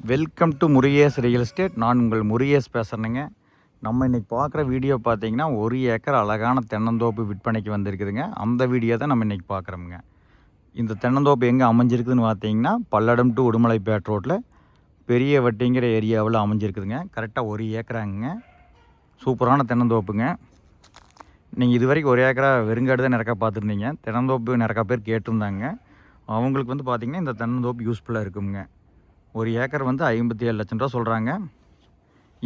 Welcome to Murugesh real estate. நான் உங்கள் முருகேஷ் பேசுகிறேங்க. நம்ம இன்றைக்கி பார்க்குற வீடியோ பார்த்தீங்கன்னா 1 ஏக்கர் அழகான தென்னந்தோப்பு விற்பனைக்கு வந்திருக்குதுங்க. அந்த வீடியோ தான் நம்ம இன்றைக்கி பார்க்குறோமுங்க. இந்த தென்னந்தோப்பு எங்கே அமைஞ்சிருக்குதுன்னு பார்த்தீங்கன்னா பல்லடம் டு உடுமலைப்பேட் ரோட்டில் பெரிய வட்டிங்கிற ஏரியாவில் அமைஞ்சிருக்குதுங்க. கரெக்டாக 1 ஏக்கராங்க. சூப்பரான தென்னந்தோப்புங்க. நீங்கள் இது வரைக்கும் 1 ஏக்கரா வெறுங்காடு தான் நிறையா பார்த்துருந்தீங்க. தென்னந்தோப்பு நிறையா பேர் கேட்டிருந்தாங்க. அவங்களுக்கு வந்து பார்த்திங்கன்னா இந்த தென்னந்தோப்பு யூஸ்ஃபுல்லாக இருக்குங்க. 1 ஏக்கர் வந்து 57 லட்சம் ரூபா சொல்கிறாங்க.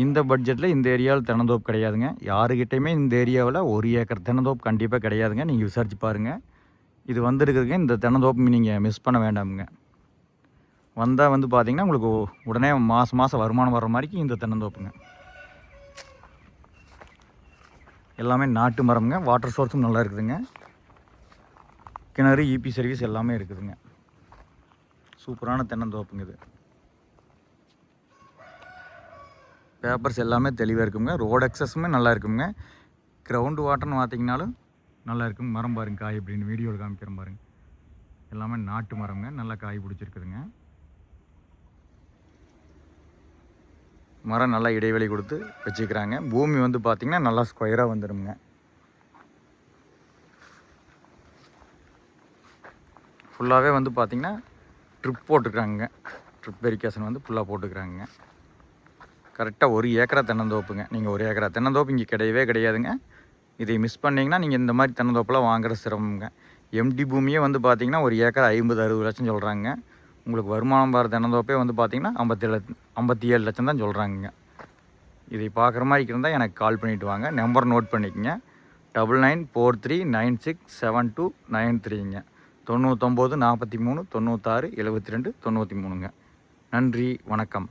இந்த பட்ஜெட்டில் இந்த ஏரியாவில் தென்னந்தோப்பு கிடையாதுங்க. யாருக்கிட்டையுமே இந்த ஏரியாவில் 1 ஏக்கர் தென்னந்தோப்பு கண்டிப்பாக கிடையாதுங்க. நீங்கள் விசாரித்து பாருங்கள். இது வந்துருக்குதுங்க. இந்த தென்னந்தோப்பு நீங்கள் மிஸ் பண்ண வேண்டாமுங்க. வந்தால் வந்து பார்த்திங்கன்னா உங்களுக்கு உடனே மாதம் வருமானம் வர்ற மாதிரிக்கு இந்த தென்னந்தோப்புங்க. எல்லாமே நாட்டு மரம்ங்க. வாட்டர் சோர்ஸும் நல்லா இருக்குதுங்க. கிணறு, இபி சர்வீஸ் எல்லாமே இருக்குதுங்க. சூப்பரான தென்னந்தோப்புங்க இது. பேப்பர்ஸ் எல்லாமே தெளிவாக இருக்குங்க. ரோடு அக்சஸுமே நல்லா இருக்குங்க. கிரவுண்டு வாட்டர்னு பார்த்திங்கனாலும் நல்லா இருக்குங்க. மரம் பாருங்க காய் அப்படின்னு வீடியோவில் காமிக்கிறேன் பாருங்க. எல்லாமே நாட்டு மரம்ங்க. நல்லா காய் பிடிச்சிருக்குதுங்க. மரம் நல்லா இடைவெளி கொடுத்து வச்சுக்கிறாங்க. பூமி வந்து பார்த்திங்கன்னா நல்லா ஸ்கொயராக வந்துடுங்க. ஃபுல்லாகவே வந்து பார்த்திங்கன்னா ட்ரிப் போட்டுருக்குறாங்க. ட்ரிப் வெரிகேஷன் வந்து ஃபுல்லாக போட்டுக்கிறாங்க. கரெக்டாக 1 ஏக்கரா தென்னந்தோப்புங்க. நீங்கள் 1 ஏக்கரா தென்னந்தோப்பு இங்கே கிடையவே கிடையாதுங்க. இதை மிஸ் பண்ணிங்கன்னா நீங்கள் இந்த மாதிரி தென்னந்தோப்பெல்லாம் வாங்குற சிரமங்க. எம்டி பூமியே வந்து பார்த்திங்கன்னா 1 ஏக்கர் 50-60 லட்சம் சொல்கிறாங்க. உங்களுக்கு வருமானம் வர தென்னந்தோப்பே வந்து பார்த்திங்கன்னா 57 லட்சம் தான் சொல்கிறாங்க. இதை பார்க்குற மாதிரி இருந்தால் எனக்கு கால் பண்ணிவிட்டு வாங்க. நம்பர் நோட் பண்ணிக்கங்க. 9943967293ங்க. 99 43 96 72 93ங்க. நன்றி, வணக்கம்.